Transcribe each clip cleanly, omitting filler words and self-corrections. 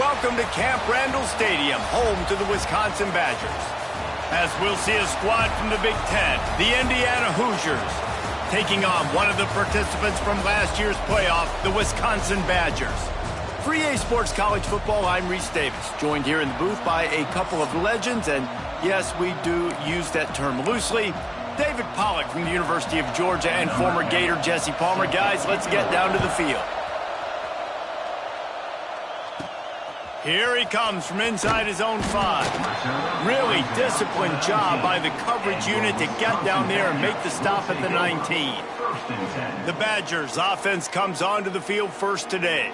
Welcome to Camp Randall Stadium, home to the Wisconsin Badgers. As we'll see a squad from the Big Ten, the Indiana Hoosiers, taking on one of the participants from last year's playoff, the Wisconsin Badgers. For EA Sports College Football, I'm Reese Davis, joined here in the booth by a couple of legends, and yes, we do use that term loosely. David Pollack from the University of Georgia and former Gator Jesse Palmer. Guys, let's get down to the field. Here he comes from inside his own 5. Really disciplined job by the coverage unit to get down there and make the stop at the 19. The Badgers offense comes onto the field first today.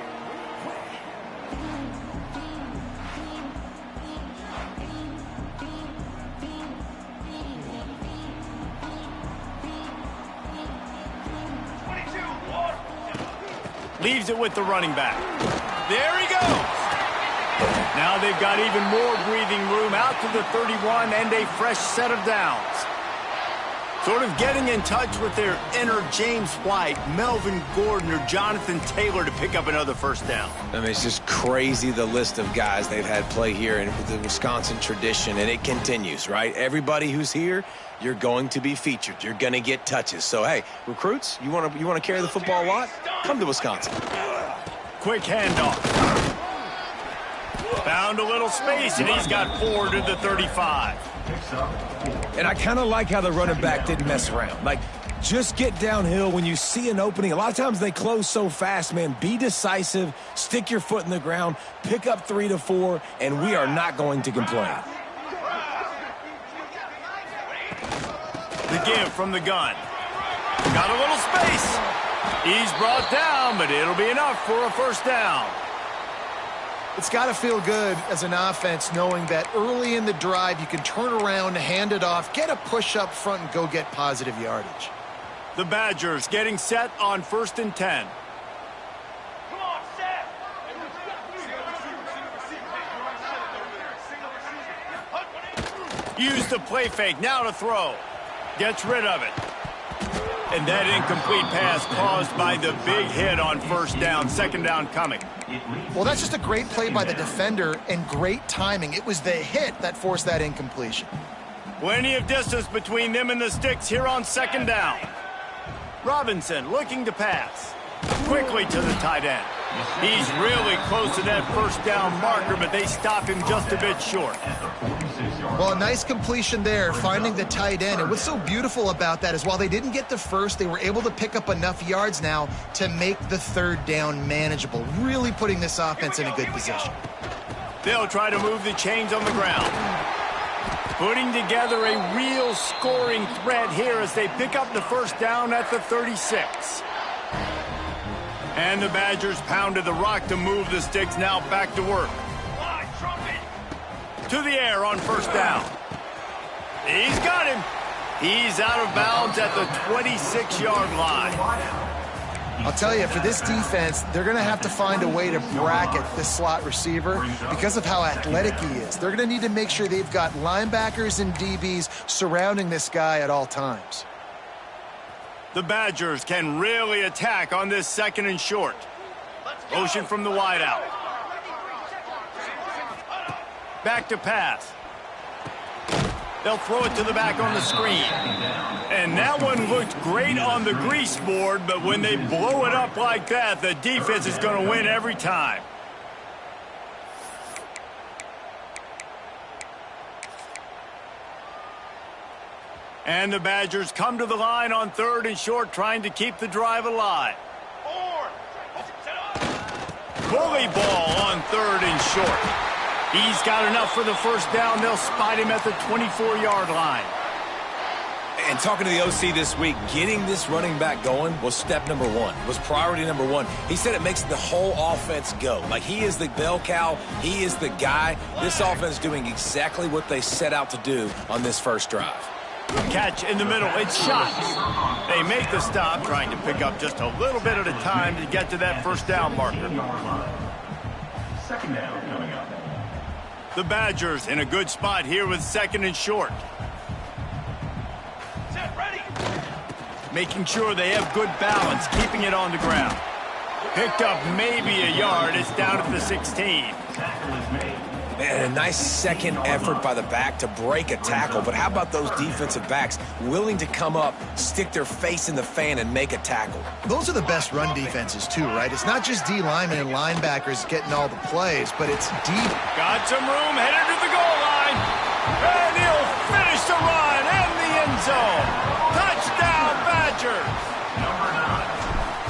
Leaves it with the running back. There he goes. Now they've got even more breathing room out to the 31 and a fresh set of downs. Sort of getting in touch with their inner James White, Melvin Gordon, or Jonathan Taylor to pick up another first down. I mean, it's just crazy the list of guys they've had play here in the Wisconsin tradition, and it continues, right? Everybody who's here, you're going to be featured. You're going to get touches. So, hey, recruits, you want to carry the football a lot? Come to Wisconsin. Quick handoff. Found a little space, and he's got 4 to the 35. And I kind of like how the running back didn't mess around. Like, just get downhill when you see an opening. A lot of times they close so fast, man. Be decisive, stick your foot in the ground, pick up 3 to 4, and we are not going to complain. The give from the gun. Got a little space. He's brought down, but it'll be enough for a first down. It's got to feel good as an offense knowing that early in the drive you can turn around, hand it off, get a push up front, and go get positive yardage. The Badgers getting set on 1st and 10. Come on, set. Use the play fake, now to throw. Gets rid of it. And that incomplete pass caused by the big hit on first down. Second down coming. Well, that's just a great play by the defender and great timing. It was the hit that forced that incompletion. Plenty of distance between them and the sticks here on second down. Robinson looking to pass. Quickly to the tight end. He's really close to that first down marker, but they stop him just a bit short. Well, a nice completion there, finding the tight end. And what's so beautiful about that is while they didn't get the first, they were able to pick up enough yards now to make the third down manageable, really putting this offense in a good position. They'll try to move the chains on the ground. Putting together a real scoring threat here as they pick up the first down at the 36. And the Badgers pounded the rock to move the sticks, now back to work. To the air on first down. He's got him. He's out of bounds at the 26-yard line. I'll tell you, for this defense, they're going to have to find a way to bracket this slot receiver because of how athletic he is. They're going to need to make sure they've got linebackers and DBs surrounding this guy at all times. The Badgers can really attack on this second and short. Motion from the wideout. Back to pass. They'll throw it to the back on the screen. And that one looked great on the grease board, but when they blow it up like that, the defense is going to win every time. And the Badgers come to the line on 3rd and short, trying to keep the drive alive. Bully ball on 3rd and short. He's got enough for the first down. They'll spot him at the 24-yard line. And talking to the OC this week, getting this running back going was step number 1, was priority number 1. He said it makes the whole offense go. Like, he is the bell cow. He is the guy. This offense is doing exactly what they set out to do on this first drive. Catch in the middle. It's shots. They make the stop, trying to pick up just a little bit at a time to get to that first down marker. Second down coming up. The Badgers in a good spot here with 2nd and short. Set, ready. Making sure they have good balance, keeping it on the ground. Picked up maybe a yard. It's down at the 16. Man, a nice second effort by the back to break a tackle. But how about those defensive backs willing to come up, stick their face in the fan, and make a tackle? Those are the best run defenses, too, right? It's not just D linemen and linebackers getting all the plays, but it's deep. Got some room, headed to the goal line. And he'll finish the run and the end zone. Touchdown, Badgers.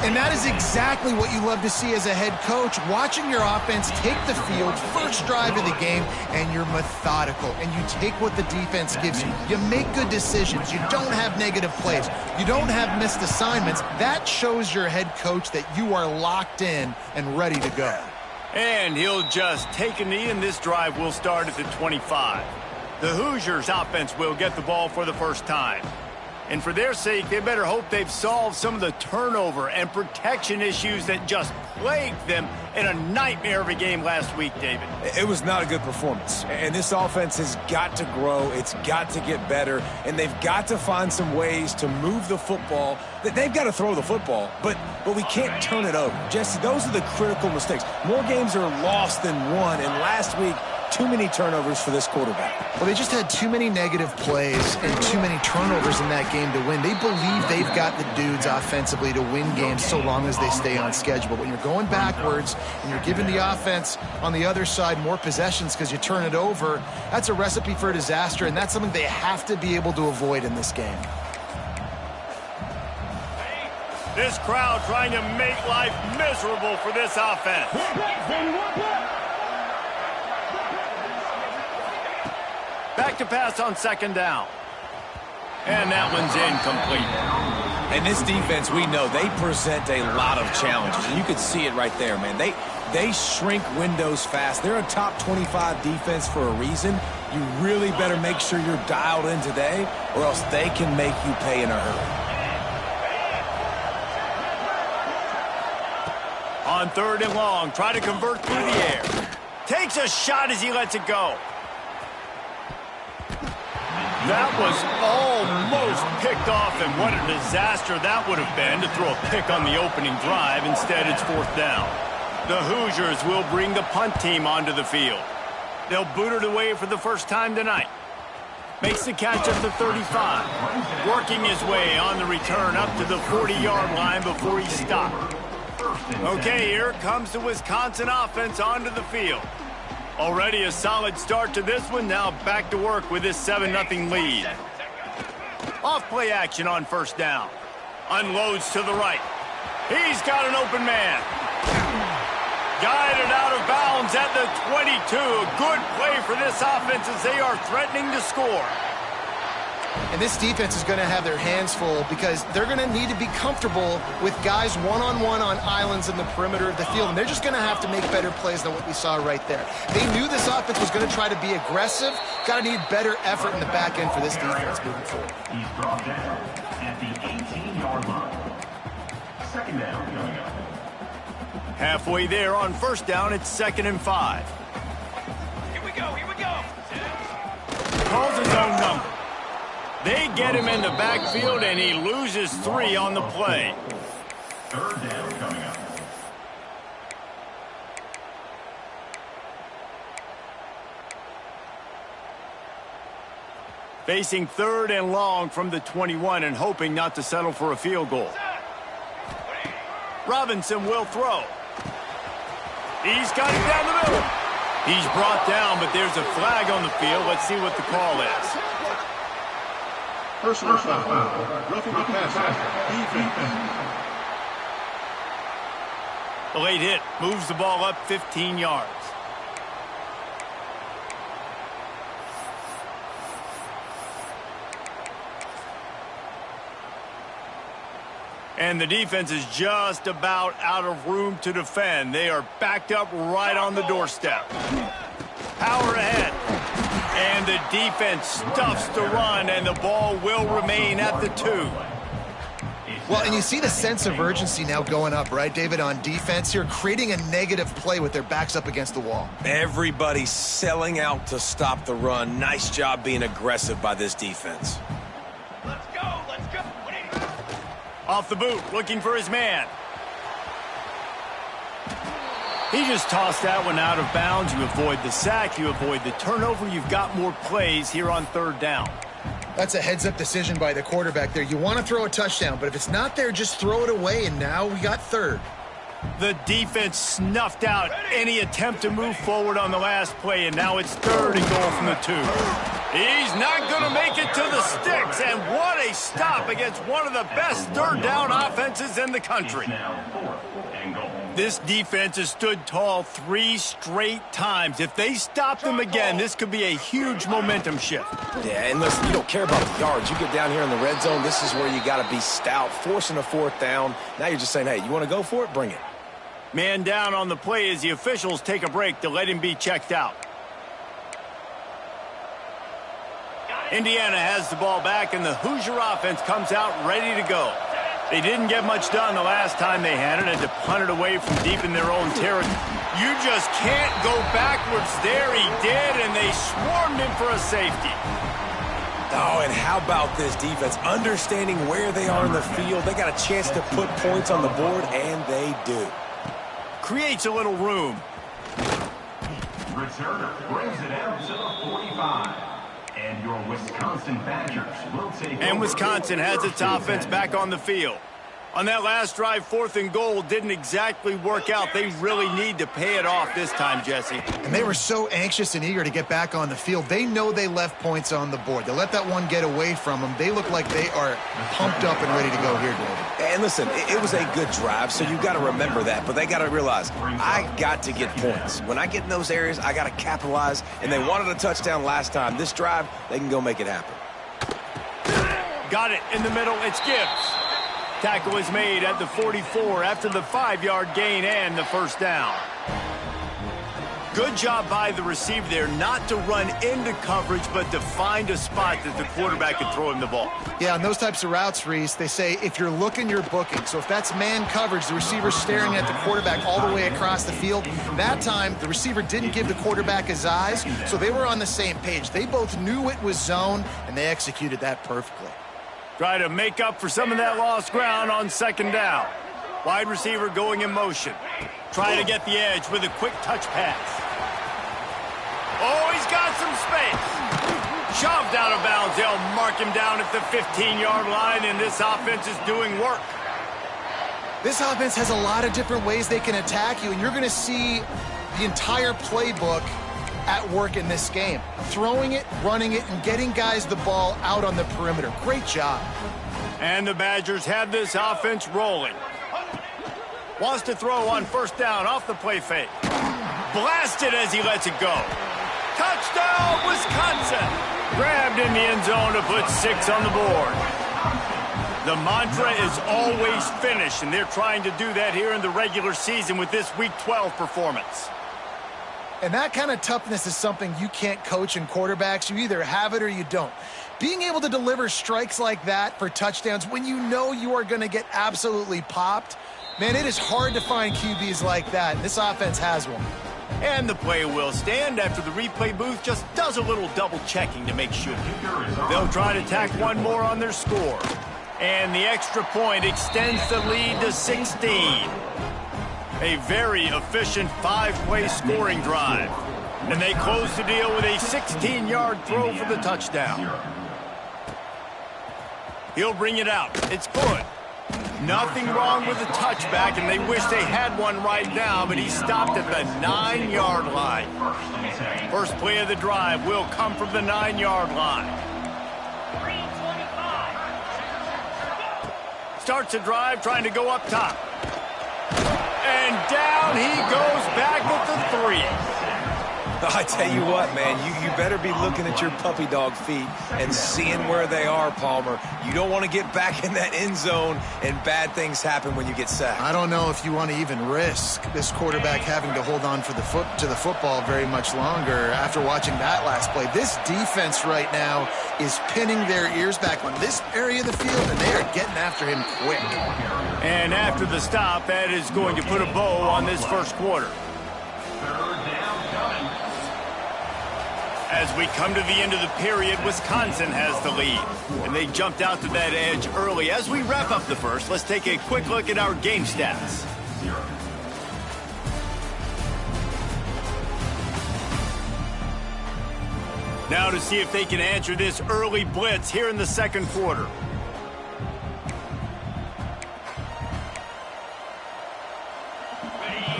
And that is exactly what you love to see as a head coach, watching your offense take the field, first drive of the game, and you're methodical, and you take what the defense gives you. You make good decisions. You don't have negative plays. You don't have missed assignments. That shows your head coach that you are locked in and ready to go. And he'll just take a knee, and this drive will start at the 25. The Hoosiers offense will get the ball for the first time. And for their sake, they better hope they've solved some of the turnover and protection issues that just plagued them in a nightmare of a game last week, David. It was not a good performance. And this offense has got to grow. It's got to get better. And they've got to find some ways to move the football. They've got to throw the football, but we can't turn it over. Jesse, those are the critical mistakes. More games are lost than won. And last week, too many turnovers for this quarterback. Well, they just had too many negative plays and too many turnovers in that game to win. They believe they've got the dudes offensively to win games so long as they stay on schedule. But when you're going backwards and you're giving the offense on the other side more possessions because you turn it over, that's a recipe for disaster, and that's something they have to be able to avoid in this game. This crowd trying to make life miserable for this offense. Back to pass on second down. And that one's incomplete. And this defense, we know, they present a lot of challenges. And you could see it right there, man. They shrink windows fast. They're a top 25 defense for a reason. You really better make sure you're dialed in today, or else they can make you pay in a hurry. On third and long, try to convert through the air. Takes a shot as he lets it go. That was almost picked off, and what a disaster that would have been to throw a pick on the opening drive. Instead, it's fourth down. The Hoosiers will bring the punt team onto the field. They'll boot it away for the first time tonight. Makes the catch at the 35. Working his way on the return up to the 40-yard line before he stopped. Okay, here comes the Wisconsin offense onto the field. Already a solid start to this one. Now back to work with this 7-0 lead. Off play action on first down. Unloads to the right. He's got an open man. Guided out of bounds at the 22. A good play for this offense as they are threatening to score. And this defense is going to have their hands full because they're going to need to be comfortable with guys one-on-one on islands in the perimeter of the field. And they're just going to have to make better plays than what we saw right there. They knew this offense was going to try to be aggressive. Got to need better effort in the back end for this defense moving forward. He's brought down at the 18-yard line. Second down coming up. Halfway there on first down, it's 2nd and 5. Here we go. Calls his own number. They get him in the backfield, and he loses 3 on the play. Third down coming up. Facing 3rd and long from the 21 and hoping not to settle for a field goal. Robinson will throw. He's got it down the middle. He's brought down, but there's a flag on the field. Let's see what the call is. Personal foul. Roughing the passer. Defense. The late hit moves the ball up 15 yards. And the defense is just about out of room to defend. They are backed up right on the doorstep. Power ahead. And the defense stuffs the run, and the ball will remain at the 2. Well, and you see the sense of urgency now going up, right, David, on defense here, creating a negative play with their backs up against the wall. Everybody's selling out to stop the run. Nice job being aggressive by this defense. Let's go. Off the boot, looking for his man. He just tossed that one out of bounds. You avoid the sack, you avoid the turnover. You've got more plays here on third down. That's a heads-up decision by the quarterback there. You want to throw a touchdown, but if it's not there, just throw it away, and now we got third. The defense snuffed out any attempt to move forward on the last play, and now it's third and goal from the 2. He's not going to make it to the sticks, and what a stop against one of the best third down offenses in the country. This defense has stood tall 3 straight times. If they stop them again, this could be a huge momentum shift. Yeah, and listen, you don't care about the yards. You get down here in the red zone, this is where you got to be stout, forcing a fourth down. Now you're just saying, hey, you want to go for it? Bring it. Man down on the play as the officials take a break to let him be checked out. Indiana has the ball back, and the Hoosier offense comes out ready to go. They didn't get much done the last time they had it, and to punt it away from deep in their own territory. You just can't go backwards there. He did, and they swarmed him for a safety. Oh, and how about this defense? Understanding where they are in the field. They got a chance to put points on the board, and they do. Creates a little room. Returner brings it out to the 45. And your Wisconsin Badgers will take And Wisconsin has its offense back on the field. On that last drive, 4th and goal didn't exactly work out. They really need to pay it off this time, Jesse. And they were so anxious and eager to get back on the field. They know they left points on the board. They let that one get away from them. They look like they are pumped up and ready to go here, David. And listen, it was a good drive, so you got to remember that. But they got to realize, I got to get points. When I get in those areas, I got to capitalize. And they wanted a touchdown last time. This drive, they can go make it happen. Got it in the middle. It's Gibbs. Tackle is made at the 44 after the 5-yard gain and the first down. Good job by the receiver there not to run into coverage, but to find a spot that the quarterback could throw him the ball. Yeah, on those types of routes, Reese, they say if you're looking, you're booking. So if that's man coverage, the receiver's staring at the quarterback all the way across the field. That time, the receiver didn't give the quarterback his eyes, so they were on the same page. They both knew it was zone, and they executed that perfectly. Try to make up for some of that lost ground on second down. Wide receiver going in motion. Trying to get the edge with a quick touch pass. Oh, he's got some space. Shoved out of bounds. They'll mark him down at the 15-yard line, and this offense is doing work. This offense has a lot of different ways they can attack you, and you're going to see the entire playbook at work in this game. Throwing it, running it, and getting guys the ball out on the perimeter. Great job. And the Badgers have this offense rolling. Wants to throw on first down off the play fake. Blasted as he lets it go. Touchdown, Wisconsin! Grabbed in the end zone to put 6 on the board. The mantra is always finish, and they're trying to do that here in the regular season with this Week 12 performance. And that kind of toughness is something you can't coach in quarterbacks. You either have it or you don't. Being able to deliver strikes like that for touchdowns when you know you are going to get absolutely popped, man, it is hard to find QBs like that. This offense has one. And the play will stand after the replay booth just does a little double checking to make sure. They'll try to tack one more on their score. And the extra point extends the lead to 16. A very efficient 5-play scoring drive. And they close the deal with a 16-yard throw for the touchdown. He'll bring it out. It's good. Nothing wrong with the touchback, and they wish they had one right now, but he stopped at the 9-yard line. First play of the drive will come from the 9-yard line. Starts a drive trying to go up top. And down he goes back at the 3. I tell you what, man, you better be looking at your puppy dog feet and seeing where they are, Palmer. You don't want to get back in that end zone and bad things happen when you get sacked. I don't know if you want to even risk this quarterback having to hold on to the football very much longer after watching that last play. This defense right now is pinning their ears back on this area of the field, and they are getting after him quick. And after the stop, that is going to put a bow on this first quarter. As we come to the end of the period, Wisconsin has the lead. And they jumped out to that edge early. As we wrap up the first, let's take a quick look at our game stats. Now to see if they can answer this early blitz here in the second quarter.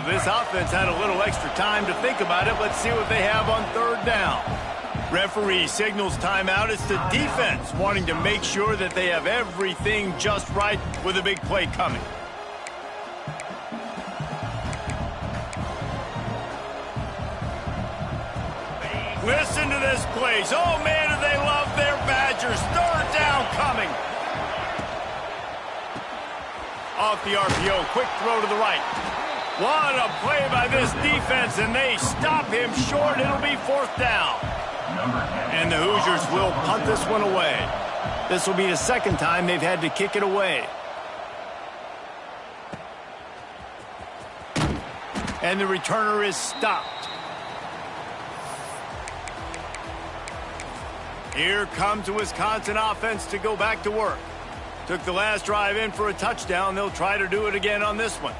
This offense had a little extra time to think about it. Let's see what they have on third down. Referee signals timeout. It's the defense wanting to make sure that they have everything just right with a big play coming. Listen to this place. Oh, man, do they love their Badgers. Third down coming. Off the RPO, quick throw to the right. What a play by this defense, and they stop him short. It'll be fourth down. And the Hoosiers will punt this one away. This will be the second time they've had to kick it away. And the returner is stopped. Here comes the Wisconsin offense to go back to work. Took the last drive in for a touchdown. They'll try to do it again on this one.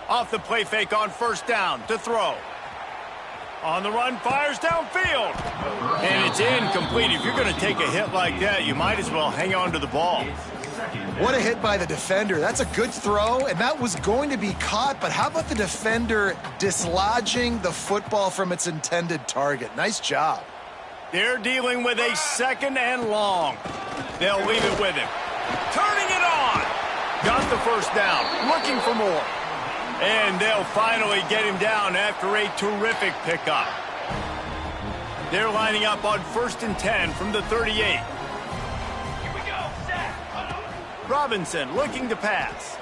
Off the play fake on first down to throw. On the run, fires downfield. And it's incomplete. If you're going to take a hit like that, you might as well hang on to the ball. What a hit by the defender. That's a good throw, and that was going to be caught, but how about the defender dislodging the football from its intended target? Nice job. They're dealing with a second and long. They'll leave it with him. Turning it on. Got the first down. Looking for more. And they'll finally get him down after a terrific pickup. They're lining up on 1st and 10 from the 38. Here we go. Robinson looking to pass.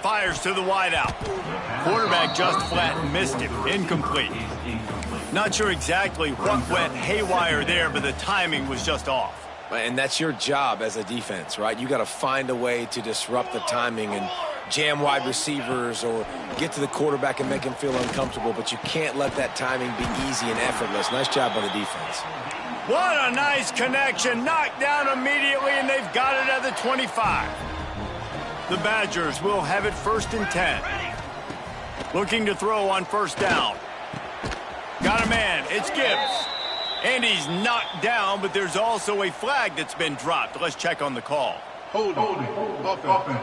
Fires to the wideout. Quarterback just flat missed him. Incomplete. Not sure exactly what went haywire there, but the timing was just off. And that's your job as a defense, right? You got to find a way to disrupt the timing and jam wide receivers or get to the quarterback and make him feel uncomfortable, but you can't let that timing be easy and effortless. Nice job by the defense. What a nice connection. Knocked down immediately, and they've got it at the 25. The Badgers will have it 1st and 10. Looking to throw on first down. Got a man. It's Gibbs. And he's knocked down, but there's also a flag that's been dropped. Let's check on the call. Holding. Offense.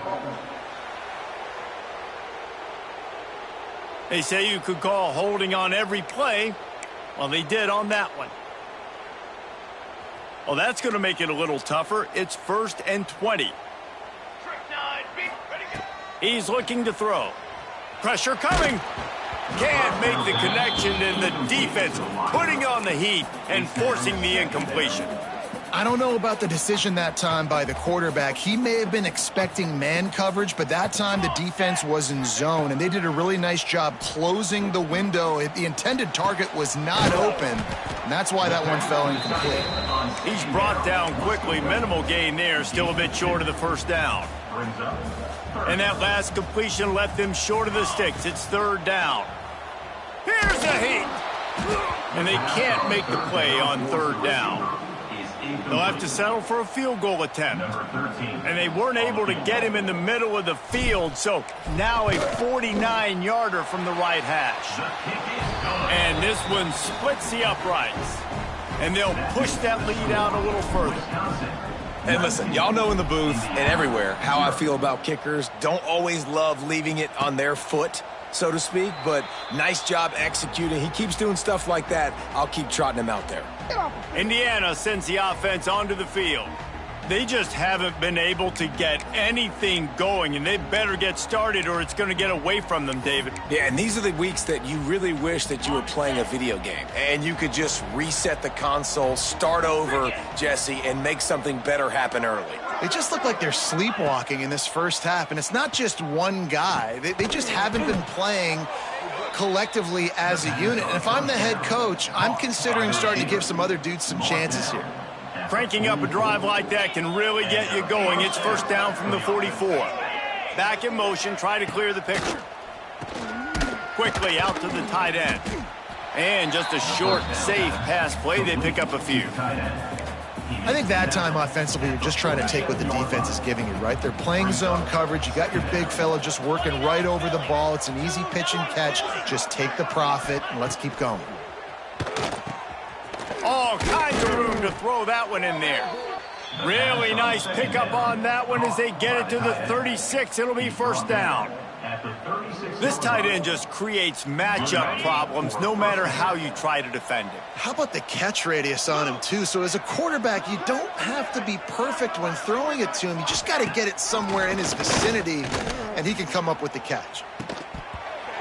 They say you could call holding on every play. Well, they did on that one. Well, that's going to make it a little tougher. It's 1st and 20. He's looking to throw. Pressure coming. Can't make the connection, and the defense putting on the heat and forcing the incompletion. I don't know about the decision that time by the quarterback. He may have been expecting man coverage, but that time the defense was in zone, and they did a really nice job closing the window. The intended target was not open, and that's why that one fell incomplete. He's brought down quickly. Minimal gain there, still a bit short of the first down. And that last completion left them short of the sticks. It's 3rd down. Here's the heat. And they can't make the play on 3rd down. They'll have to settle for a field goal attempt. And they weren't able to get him in the middle of the field, so now a 49-yarder from the right hash. And this one splits the uprights. And they'll push that lead out a little further. And listen, y'all know in the booth and everywhere how I feel about kickers. Don't always love leaving it on their foot, so to speak, but nice job executing. He keeps doing stuff like that. I'll keep trotting him out there. Indiana sends the offense onto the field. They just haven't been able to get anything going, and they better get started or it's going to get away from them, David. Yeah, and these are the weeks that you really wish that you were playing a video game and you could just reset the console, start over, Jesse, and make something better happen early. They just look like they're sleepwalking in this first half, and it's not just one guy. They just haven't been playing collectively as a unit. And if I'm the head coach, I'm considering starting to give some other dudes some chances here. Cranking up a drive like that can really get you going. It's 1st down from the 44. Back in motion, try to clear the picture. Quickly out to the tight end. And just a short, safe pass play. They pick up a few. I think that time offensively, you're just trying to take what the defense is giving you, right? They're playing zone coverage. You got your big fella just working right over the ball. It's an easy pitch and catch. Just take the profit, and let's keep going. all kinds of room to throw that one in there. Really nice pickup on that one as they get it to the 36. It'll be first down. This tight end just creates matchup problems no matter how you try to defend him. How about the catch radius on him, too? So as a quarterback, you don't have to be perfect when throwing it to him. You just got to get it somewhere in his vicinity, and he can come up with the catch.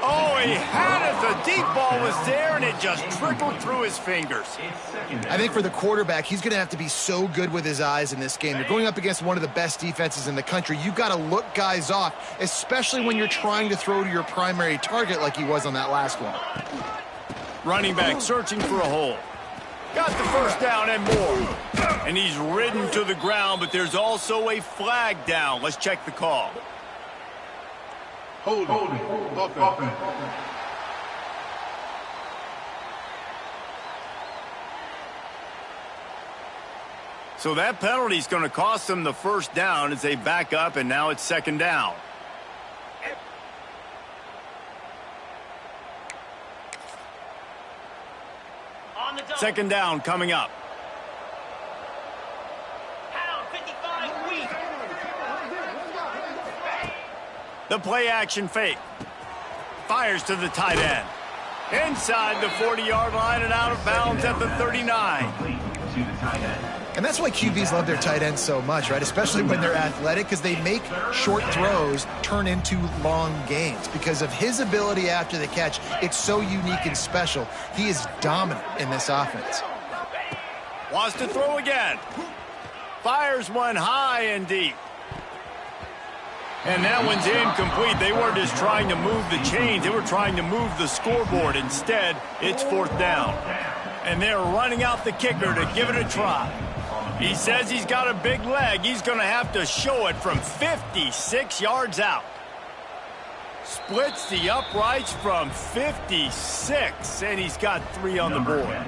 Oh, he had it. The deep ball was there, and it just trickled through his fingers. I think for the quarterback, he's going to have to be so good with his eyes in this game. You're going up against one of the best defenses in the country. You've got to look guys off, especially when you're trying to throw to your primary target like he was on that last one. Running back searching for a hole. Got the first down and more. And he's ridden to the ground, but there's also a flag down. Let's check the call. Holding. Offense. So that penalty is going to cost them the first down as they back up, and now it's second down. Second down coming up. The play action fake. Fires to the tight end. Inside the 40-yard line and out of bounds at the 39. And that's why QBs love their tight ends so much, right? Especially when they're athletic, because they make short throws turn into long gains. Because of his ability after the catch, it's so unique and special. He is dominant in this offense. Wants to throw again. Fires one high and deep. And that one's incomplete. They weren't just trying to move the chains. They were trying to move the scoreboard. Instead, it's fourth down. And they're running out the kicker to give it a try. He says he's got a big leg. He's going to have to show it from 56 yards out. Splits the uprights from 56, and he's got 3 on the board.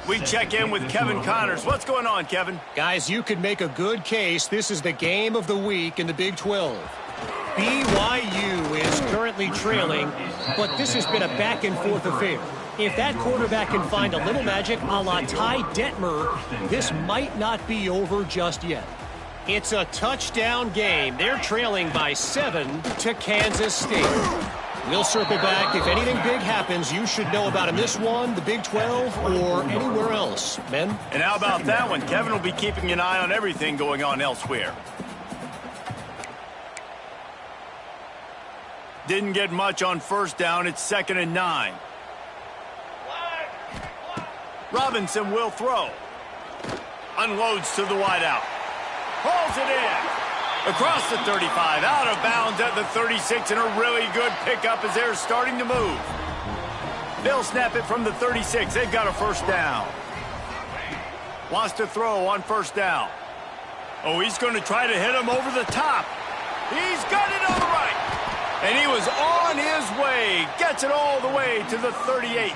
We check in with Kevin Connors. What's going on, Kevin? Guys, you could make a good case. This is the game of the week in the Big 12. BYU is currently trailing, but this has been a back-and-forth affair. If that quarterback can find a little magic a la Ty Detmer, this might not be over just yet. It's a touchdown game. They're trailing by 7 to Kansas State. We'll circle back. If anything big happens, you should know about in this one, the Big 12, or anywhere else. Men? And how about that one? Kevin will be keeping an eye on everything going on elsewhere. Didn't get much on first down. It's 2nd and 9. Robinson will throw. Unloads to the wideout. Hauls it in. Across the 35. Out of bounds at the 36. And a really good pickup as they're starting to move. They'll snap it from the 36. They've got a first down. Wants to throw on first down. Oh, he's going to try to hit him over the top. He's got it on the right. And he was on his way. Gets it all the way to the 38.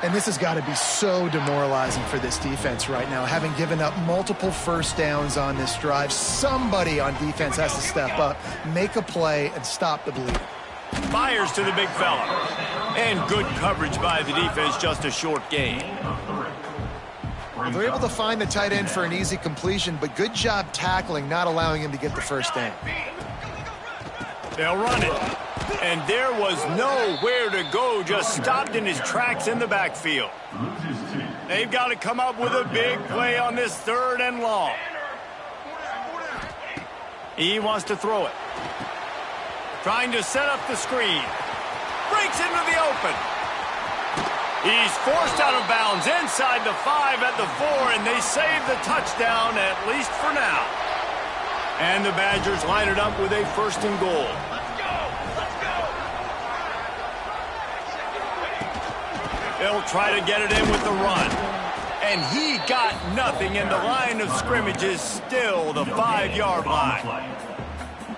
And this has got to be so demoralizing for this defense right now. Having given up multiple first downs on this drive, somebody on defense has to step up, make a play, and stop the bleeding. Fires to the big fella. And good coverage by the defense, just a short gain. They're able to find the tight end for an easy completion, but good job tackling, not allowing him to get the first down. They'll run it. And there was nowhere to go, just stopped in his tracks in the backfield. They've got to come up with a big play on this 3rd and long. He wants to throw it. Trying to set up the screen. Breaks into the open. He's forced out of bounds inside the 5 at the 4, and they save the touchdown, at least for now. And the Badgers line it up with a 1st and goal. They'll try to get it in with the run. And he got nothing, and the line of scrimmage is still the 5-yard line.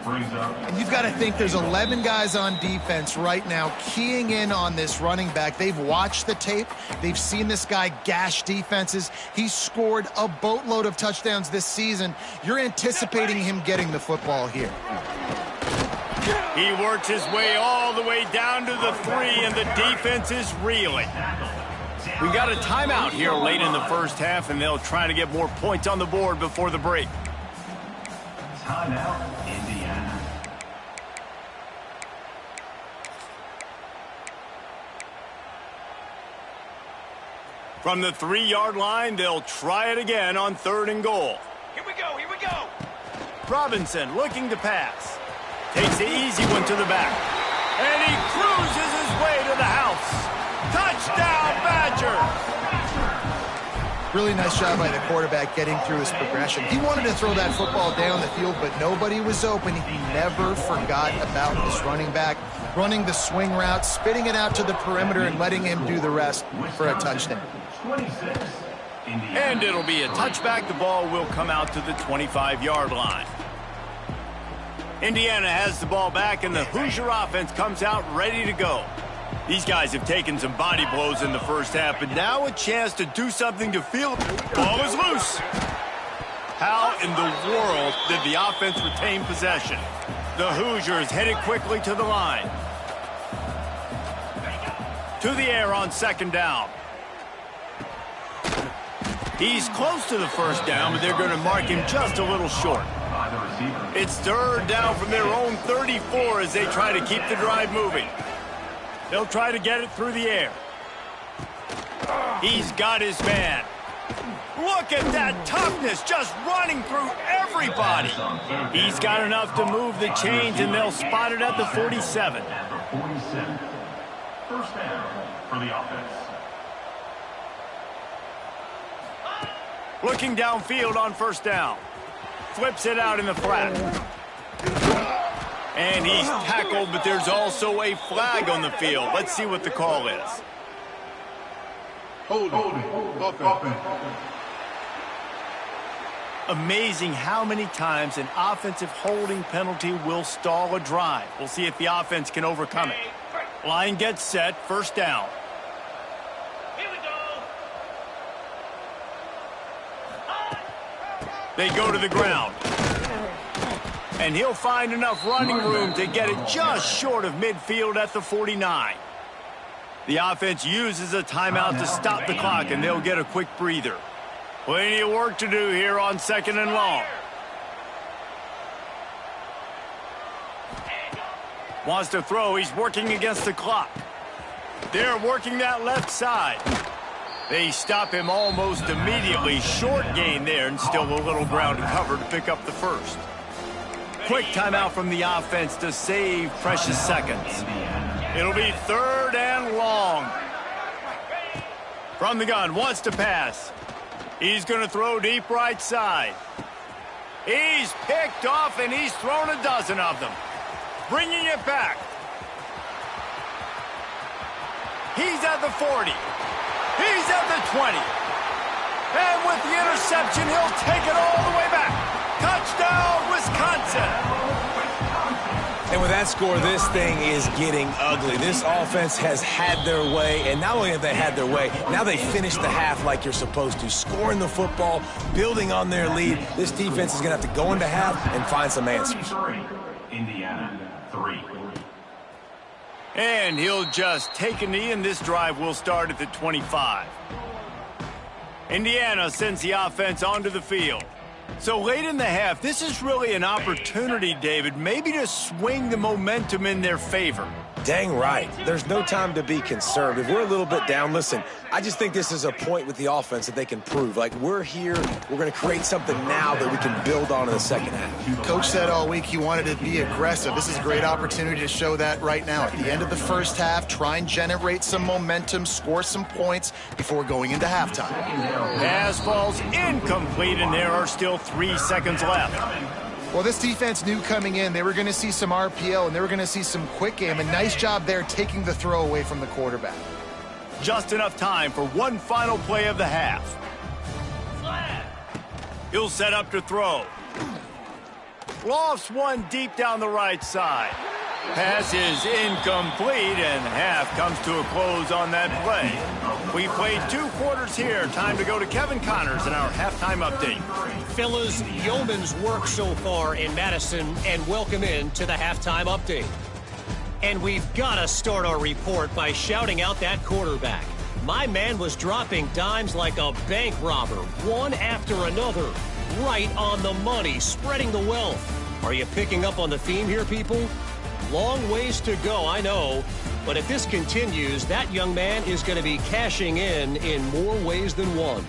And you've got to think there's 11 guys on defense right now keying in on this running back. They've watched the tape. They've seen this guy gash defenses. He's scored a boatload of touchdowns this season. You're anticipating him getting the football here. He works his way all the way down to the 3, and the defense is reeling. We got a timeout here late in the first half, and they'll try to get more points on the board before the break. Timeout, Indiana. From the 3-yard line, they'll try it again on 3rd and goal. Here we go, here we go. Robinson looking to pass. Takes the easy one to the back. And he cruises his way to the house. Touchdown, Badger! Really nice job by the quarterback getting through his progression. He wanted to throw that football down the field, but nobody was open. He never forgot about his running back, running the swing route, spitting it out to the perimeter, and letting him do the rest for a touchdown. 26, Indiana. And it'll be a touchback. The ball will come out to the 25-yard line. Indiana has the ball back, and the Hoosier offense comes out ready to go. These guys have taken some body blows in the first half, but now a chance to do something to feel. Ball is loose. How in the world did the offense retain possession? The Hoosiers headed quickly to the line. To the air on 2nd down. He's close to the first down, but they're going to mark him just a little short. It's 3rd down from their own 34 as they try to keep the drive moving. They'll try to get it through the air. He's got his man. Look at that toughness, just running through everybody. He's got enough to move the chains, and they'll spot it at the 47. At the 47. First down for the offense. Looking downfield on 1st down. Flips it out in the flat. And he's tackled, but there's also a flag on the field. Let's see what the call is. Holding. Offense. Amazing how many times an offensive holding penalty will stall a drive. We'll see if the offense can overcome it. Line gets set, 1st down. Here we go. They go to the ground. And he'll find enough running room to get it just short of midfield at the 49. The offense uses a timeout to stop the clock, and they'll get a quick breather. Plenty of work to do here on 2nd and long. Wants to throw. He's working against the clock. They're working that left side. They stop him almost immediately. Short gain there, and still a little ground to cover to pick up the first. Quick timeout from the offense to save precious seconds. It'll be 3rd and long. From the gun, wants to pass. He's going to throw deep right side. He's picked off, and he's thrown a dozen of them. Bringing it back. He's at the 40. He's at the 20. And with the interception, he'll take it all the way back. Touchdown, Wisconsin! And with that score, this thing is getting ugly. This offense has had their way, and not only have they had their way, now they finished the half like you're supposed to, scoring the football, building on their lead. This defense is going to have to go into half and find some answers. Indiana, 3. And he'll just take a knee, and this drive will start at the 25. Indiana sends the offense onto the field. So late in the half, this is really an opportunity, David, maybe to swing the momentum in their favor. Dang right. There's no time to be concerned. If we're a little bit down, listen, I just think this is a point with the offense that they can prove. Like, we're here, we're going to create something now that we can build on in the second half. Coach said all week he wanted to be aggressive. This is a great opportunity to show that right now. At the end of the first half, try and generate some momentum, score some points before going into halftime. Pass falls incomplete, and there are still 3 seconds left. Well, this defense knew coming in they were going to see some RPO, and they were going to see some quick game. A nice job there taking the throw away from the quarterback. Just enough time for one final play of the half. He'll set up to throw. Lofts one deep down the right side. Pass is incomplete, and half comes to a close on that play. We played 2 quarters here. Time to go to Kevin Connors in our halftime update. Fellas, yeoman's work so far in Madison, and welcome in to the halftime update. And we've got to start our report by shouting out that quarterback. My man was dropping dimes like a bank robber, one after another, right on the money, spreading the wealth. Are you picking up on the theme here, people? Long ways to go, I know. But if this continues, that young man is going to be cashing in more ways than one.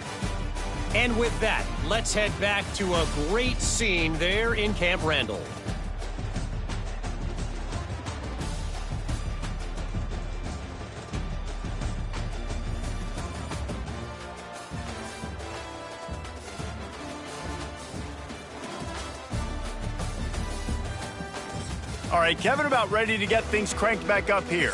And with that, let's head back to a great scene there in Camp Randall. All right, Kevin, about ready to get things cranked back up here.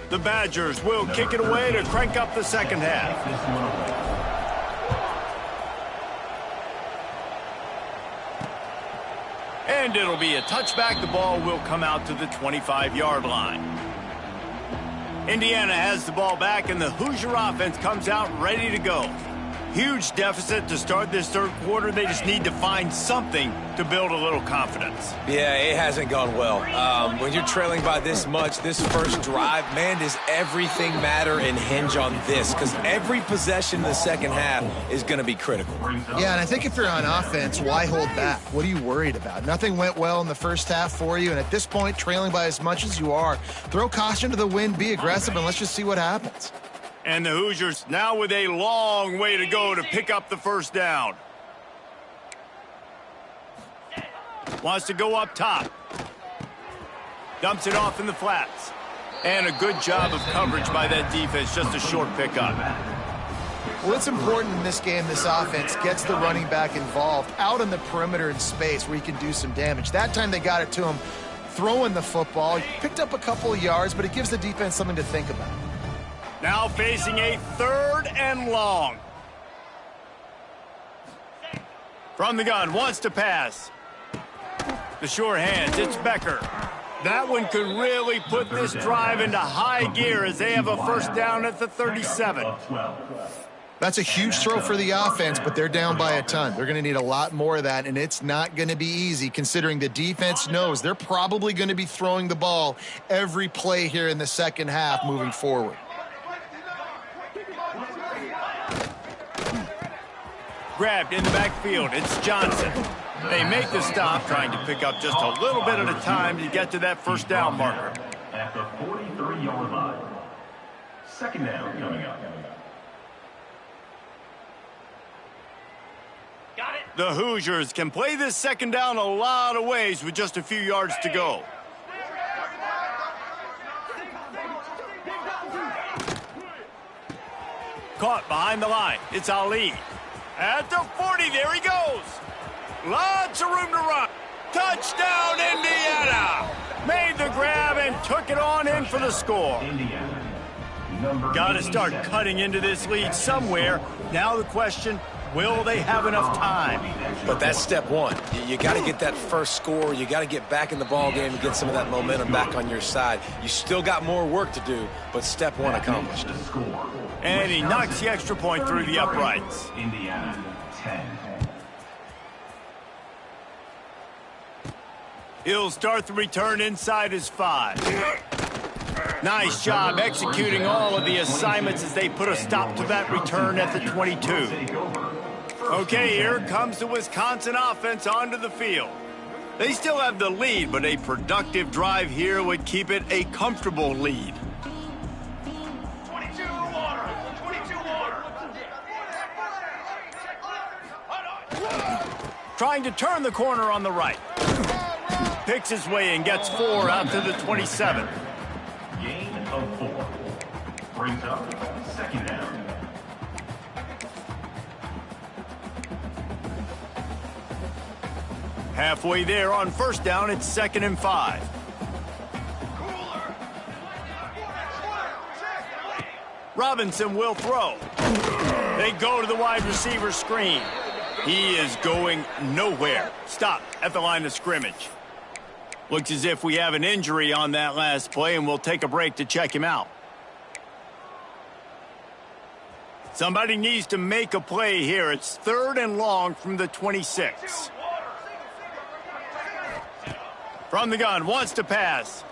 The Badgers will kick it away to crank up the second half. And it'll be a touchback. The ball will come out to the 25-yard line. Indiana has the ball back, and the Hoosier offense comes out ready to go. Huge deficit to start this third quarter. They just need to find something to build a little confidence. Yeah, it hasn't gone well. When you're trailing by this much, this first drive, man, does everything matter and hinge on this? Because every possession in the second half is going to be critical. Yeah, and I think if you're on offense, why hold back? What are you worried about? Nothing went well in the first half for you, and at this point, trailing by as much as you are, throw caution to the wind, be aggressive, and let's just see what happens. And the Hoosiers now with a long way to go to pick up the first down. Wants to go up top. Dumps it off in the flats. And a good job of coverage by that defense, just a short pickup. Well, it's important in this game this offense gets the running back involved out on the perimeter in space where he can do some damage. That time they got it to him throwing the football. He picked up a couple of yards, but it gives the defense something to think about. Now facing a third and long. From the gun, wants to pass. The sure hands, it's Becker. That one could really put this drive into high gear as they have a first down at the 37. That's a huge throw for the offense, but they're down by a ton. They're going to need a lot more of that, and it's not going to be easy considering the defense knows they're probably going to be throwing the ball every play here in the second half moving forward. Grabbed in the backfield, it's Johnson. They make the stop, trying to pick up just a little bit at a time to get to that first down marker. At the 43-yard line. Second down coming up. Got it. The Hoosiers can play this second down a lot of ways with just a few yards to go. Caught behind the line, it's Ali. At the 40, there he goes. Lots of room to run. Touchdown, Indiana. Made the grab and took it on in for the score. Got to start cutting into this lead somewhere. Now the question, will they have enough time? But that's step one. You got to get that first score. You got to get back in the ball game and get some of that momentum back on your side. You still got more work to do, but step one accomplished. And he knocks the extra point through the uprights. Indiana 10. He'll start the return inside his 5. Nice job executing all of the assignments as they put a stop to that return at the 22. Okay, here comes the Wisconsin offense onto the field. They still have the lead, but a productive drive here would keep it a comfortable lead. Trying to turn the corner on the right. Picks his way and gets 4 out to the 27. Gain of 4. Brings up second down. Halfway there on first down, it's 2nd and 5. Robinson will throw. They go to the wide receiver screen. He is going nowhere. Stop at the line of scrimmage. Looks as if we have an injury on that last play, and we'll take a break to check him out. Somebody needs to make a play here. It's 3rd and long from the 26. From the gun, wants to pass.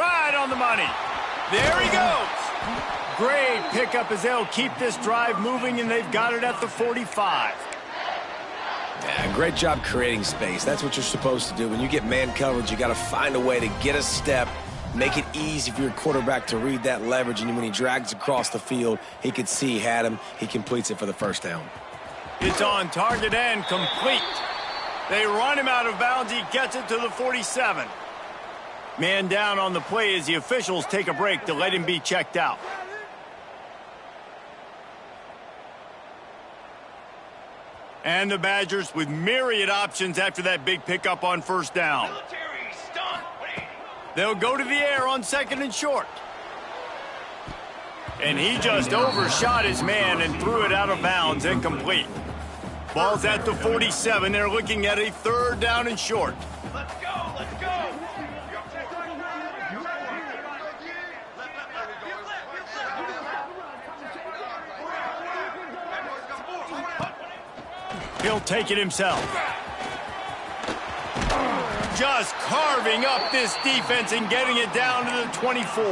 Right on the money. There he goes. Great pickup as they'll keep this drive moving, and they've got it at the 45. Yeah, great job creating space. That's what you're supposed to do. When you get man coverage, you got to find a way to get a step, make it easy for your quarterback to read that leverage, and when he drags across the field, he could see he had him. He completes it for the first down. It's on target and complete. They run him out of bounds. He gets it to the 47. Man down on the play as the officials take a break to let him be checked out. And the Badgers with myriad options after that big pickup on first down. They'll go to the air on second and short. And he just overshot his man and threw it out of bounds, incomplete. Ball's at the 47. They're looking at a third down and short. Let's go, let's go. He'll take it himself. Just carving up this defense and getting it down to the 24.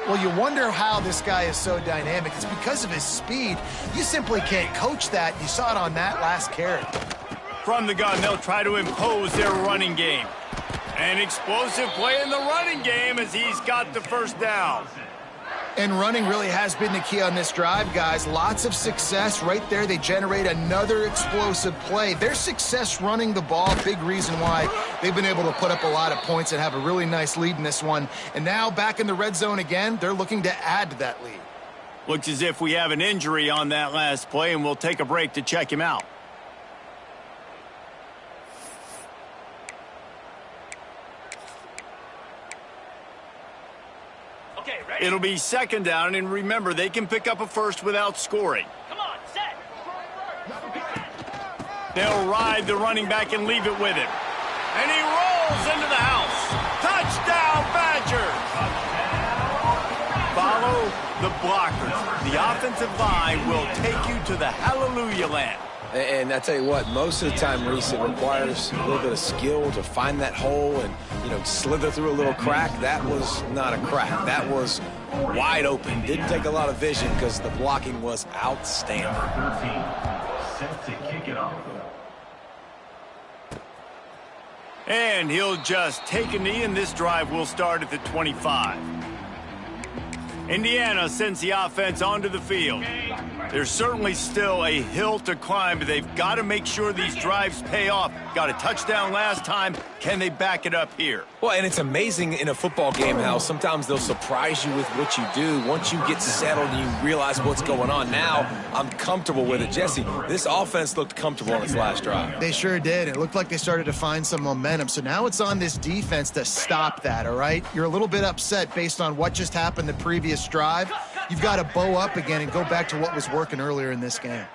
Well, you wonder how this guy is so dynamic. It's because of his speed. You simply can't coach that. You saw it on that last carry. From the gun, they'll try to impose their running game. An explosive play in the running game as he's got the first down. And running really has been the key on this drive, guys. Lots of success right there. They generate another explosive play. Their success running the ball, big reason why they've been able to put up a lot of points and have a really nice lead in this one. And now back in the red zone again, they're looking to add to that lead. Looks as if we have an injury on that last play, and we'll take a break to check him out. It'll be second down, and remember, they can pick up a first without scoring. Come on, set. They'll ride the running back and leave it with him. And he rolls into the house. Touchdown, Badgers! Follow the blockers. The offensive line will take you to the hallelujah land. And I tell you what, most of the time, Reese, it requires a little bit of skill to find that hole and, slither through a little crack. That was not a crack. That was wide open. Didn't take a lot of vision because the blocking was outstanding. Number 13, set to kick it off. And he'll just take a knee, and this drive will start at the 25. Indiana sends the offense onto the field. There's certainly still a hill to climb, but they've got to make sure these drives pay off. Got a touchdown last time. Can they back it up here? Well, and it's amazing in a football game how sometimes they'll surprise you with what you do. Once you get settled and you realize what's going on, now I'm comfortable with it. Jesse, this offense looked comfortable on its last drive. They sure did. It looked like they started to find some momentum. So now it's on this defense to stop that, all right? You're a little bit upset based on what just happened the previous drive. You've got to bow up again and go back to what was working earlier in this game.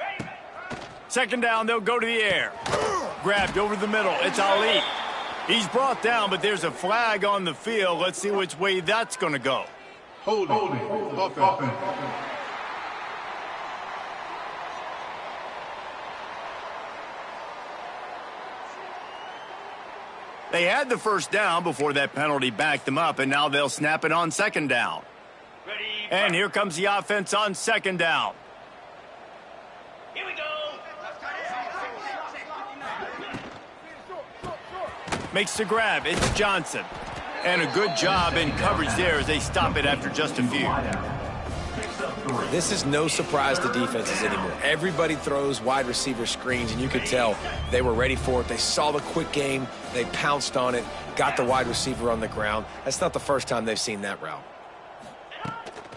Second down, they'll go to the air. Grabbed over the middle. It's Ali. He's brought down, but there's a flag on the field. Let's see which way that's going to go. Holding. Offense. They had the first down before that penalty backed them up, and now they'll snap it on second down. And here comes the offense on second down. Here we go. Makes the grab. It's Johnson. And a good job in coverage there as they stop it after just a few. This is no surprise to defenses anymore. Everybody throws wide receiver screens, and you could tell they were ready for it. They saw the quick game. They pounced on it, got the wide receiver on the ground. That's not the first time they've seen that route.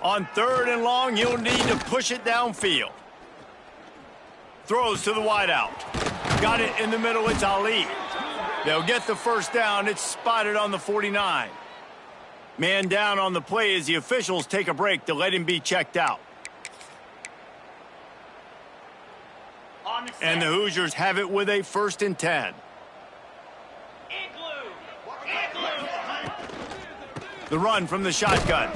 On third and long, you'll need to push it downfield. Throws to the wideout. Got it in the middle. It's Ali. They'll get the first down. It's spotted on the 49. Man down on the play as the officials take a break to let him be checked out. And the Hoosiers have it with a 1st and 10. The run from the shotgun.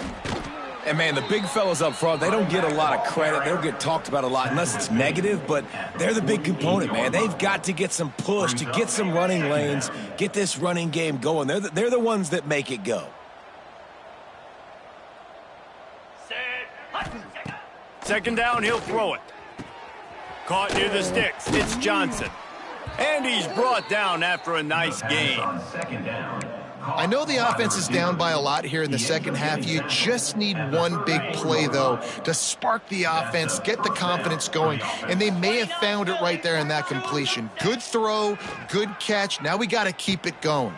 And, man, the big fellas up front, they don't get a lot of credit. They don't get talked about a lot unless it's negative, but they're the big component, man. They've got to get some push to get some running lanes, get this running game going. They're the ones that make it go. Second down, he'll throw it. Caught near the sticks. It's Johnson. And he's brought down after a nice gain. I know the offense is down by a lot here in the second half. You just need one big play, though, to spark the offense, get the confidence going, and they may have found it right there in that completion. Good throw, good catch. Now we got to keep it going.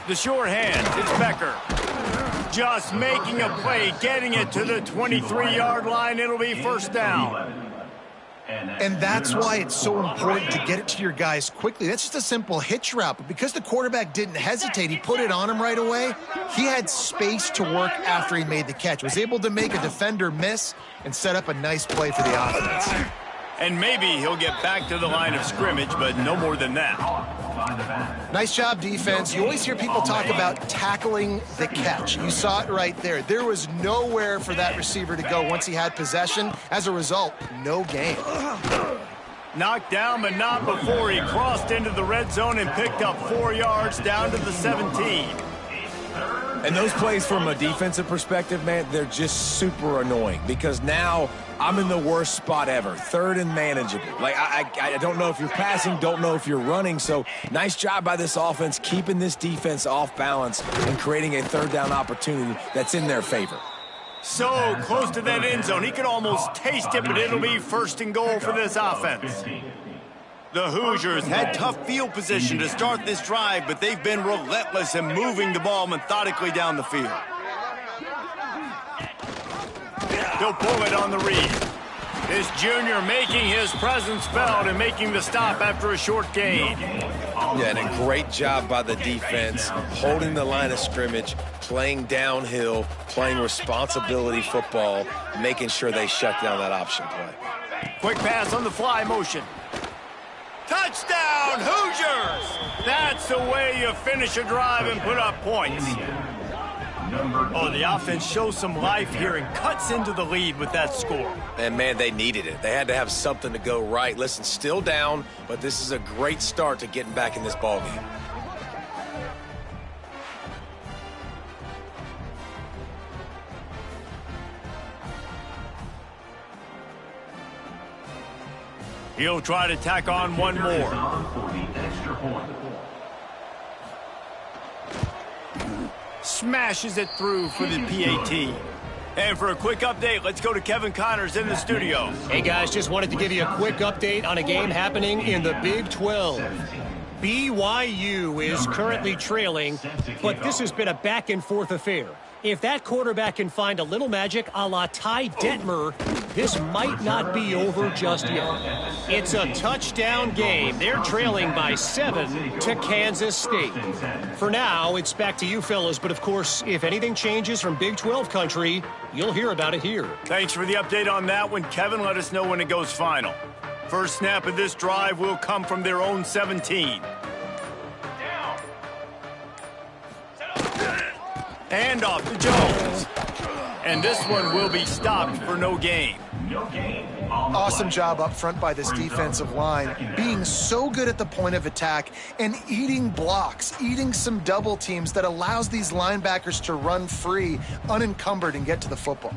The short hand, it's Becker. Just making a play, getting it to the 23-yard line. It'll be first down. And that's why it's so important to get it to your guys quickly. That's just a simple hitch route. But because the quarterback didn't hesitate, he put it on him right away. He had space to work after he made the catch. Was able to make a defender miss and set up a nice play for the offense. And maybe he'll get back to the line of scrimmage, but no more than that. Nice job, defense. You always hear people talk about tackling the catch. You saw it right there. There was nowhere for that receiver to go once he had possession. As a result, no gain. Knocked down, but not before he crossed into the red zone and picked up 4 yards down to the 17. And those plays from a defensive perspective, man, they're just super annoying because now I'm in the worst spot ever, third and manageable. Like, I don't know if you're passing, don't know if you're running. So nice job by this offense keeping this defense off balance and creating a third down opportunity that's in their favor. So close to that end zone. He could almost taste it, but it'll be first and goal for this offense. The Hoosiers had tough field position to start this drive, but they've been relentless in moving the ball methodically down the field. He'll pull it on the read. This junior making his presence felt and making the stop after a short gain. Yeah, and a great job by the defense, holding the line of scrimmage, playing downhill, playing responsibility football, making sure they shut down that option play. Quick pass on the fly motion. Touchdown, Hoosiers! That's the way you finish a drive and put up points. Oh, the offense shows some life here and cuts into the lead with that score. And, man, they needed it. They had to have something to go right. Listen, still down, but this is a great start to getting back in this ballgame. He'll try to tack on one more. Smashes it through for the PAT. And for a quick update, let's go to Kevin Connors in the studio. Hey, guys, just wanted to give you a quick update on a game happening in the Big 12. BYU is currently trailing, but this has been a back-and-forth affair. If that quarterback can find a little magic a la Ty Detmer, this might not be over just yet. It's a touchdown game. They're trailing by 7 to Kansas State. For now, it's back to you fellas, but of course, if anything changes from Big 12 country, you'll hear about it here. Thanks for the update on that one, Kevin. Let us know when it goes final. First snap of this drive will come from their own 17. Hand off to Jones. And this one will be stopped for no gain. Awesome job up front by this defensive line, being so good at the point of attack and eating blocks, eating some double teams that allows these linebackers to run free, unencumbered, and get to the football.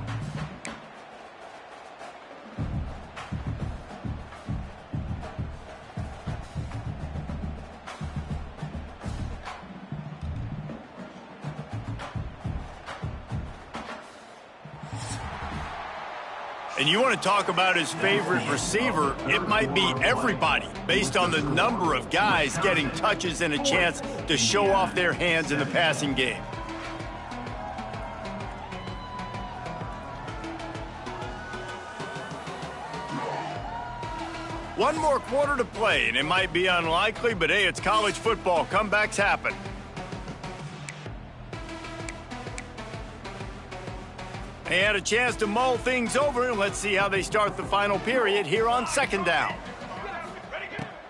And you want to talk about his favorite receiver, it might be everybody, based on the number of guys getting touches and a chance to show off their hands in the passing game. One more quarter to play, and it might be unlikely, but hey, it's college football. Comebacks happen. They had a chance to mull things over, and let's see how they start the final period here on second down.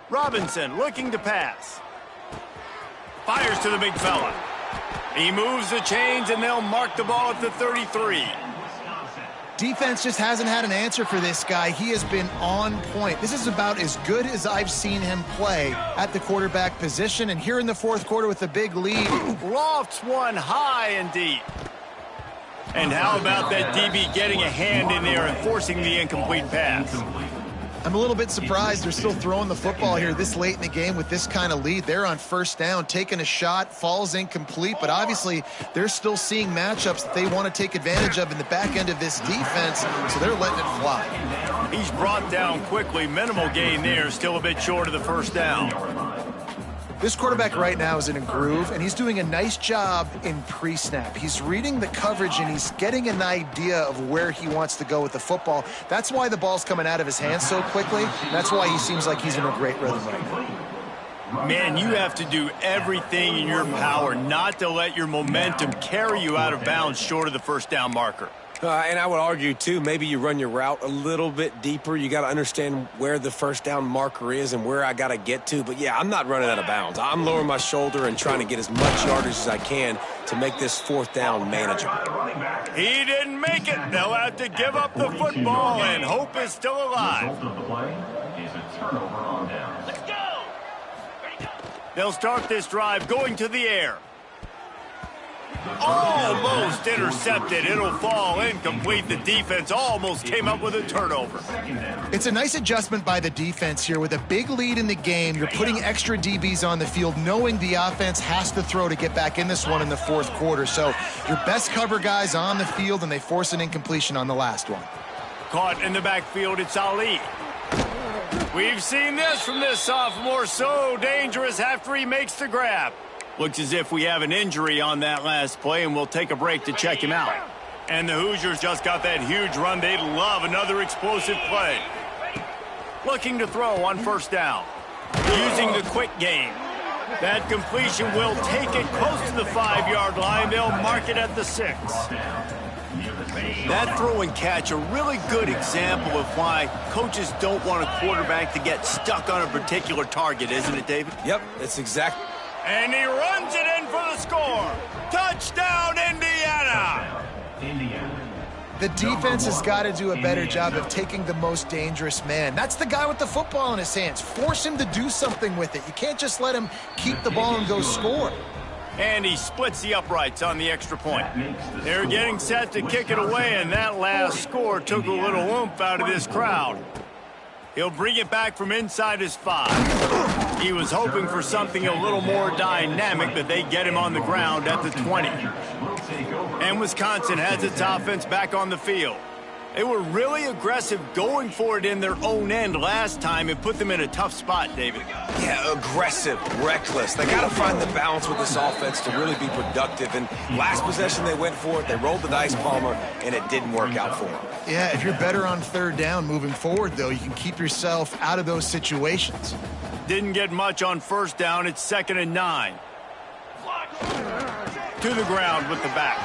Robinson looking to pass. Fires to the big fella. He moves the chains, and they'll mark the ball at the 33. Defense just hasn't had an answer for this guy. He has been on point. This is about as good as I've seen him play at the quarterback position. And here in the fourth quarter with a big lead. Lofts one high and deep. And how about that DB getting a hand in there and forcing the incomplete pass? I'm a little bit surprised they're still throwing the football here this late in the game with this kind of lead. They're on first down, taking a shot, falls incomplete, but obviously they're still seeing matchups that they want to take advantage of in the back end of this defense, so they're letting it fly. He's brought down quickly. Minimal gain there, still a bit short of the first down. This quarterback right now is in a groove, and he's doing a nice job in pre-snap. He's reading the coverage, and he's getting an idea of where he wants to go with the football. That's why the ball's coming out of his hands so quickly. That's why he seems like he's in a great rhythm right now. Man, you have to do everything in your power not to let your momentum carry you out of bounds short of the first down marker. And I would argue, too, maybe you run your route a little bit deeper. You got to understand where the first down marker is and where I got to get to. But, yeah, I'm not running out of bounds. I'm lowering my shoulder and trying to get as much yardage as I can to make this fourth down manageable. He didn't make it. They'll have to give up the football, and hope is still alive. Let's go. Ready, go. They'll start this drive going to the air. Almost intercepted. It'll fall incomplete. The defense almost came up with a turnover. It's a nice adjustment by the defense here. With a big lead in the game, you're putting extra DBs on the field, knowing the offense has to throw to get back in this one in the fourth quarter. So your best cover guys on the field, and they force an incompletion on the last one. Caught in the backfield, it's Ali. We've seen this from this sophomore. So dangerous after he makes the grab. Looks as if we have an injury on that last play, and we'll take a break to check him out. And the Hoosiers just got that huge run. They'd love another explosive play. Looking to throw on first down. Using the quick game. That completion will take it close to the 5-yard line. They'll mark it at the 6. That throw and catch, a really good example of why coaches don't want a quarterback to get stuck on a particular target, isn't it, David? Yep, it's exactly. And he runs it in for the score. Touchdown, Indiana! The defense has got to do a better job of taking the most dangerous man. That's the guy with the football in his hands. Force him to do something with it. You can't just let him keep the ball and go score. And he splits the uprights on the extra point. They're getting set to kick it away, and that last score took a little oomph out of this crowd. He'll bring it back from inside his 5. He was hoping for something a little more dynamic, but they get him on the ground at the 20. And Wisconsin has its offense back on the field. They were really aggressive going for it in their own end last time and put them in a tough spot, David. Yeah, aggressive, reckless. They got to find the balance with this offense to really be productive. And last possession, they went for it. They rolled the dice, Palmer, and it didn't work out for them. Yeah, if you're better on third down moving forward, though, you can keep yourself out of those situations. Didn't get much on first down. It's 2nd and 9. To the ground with the back.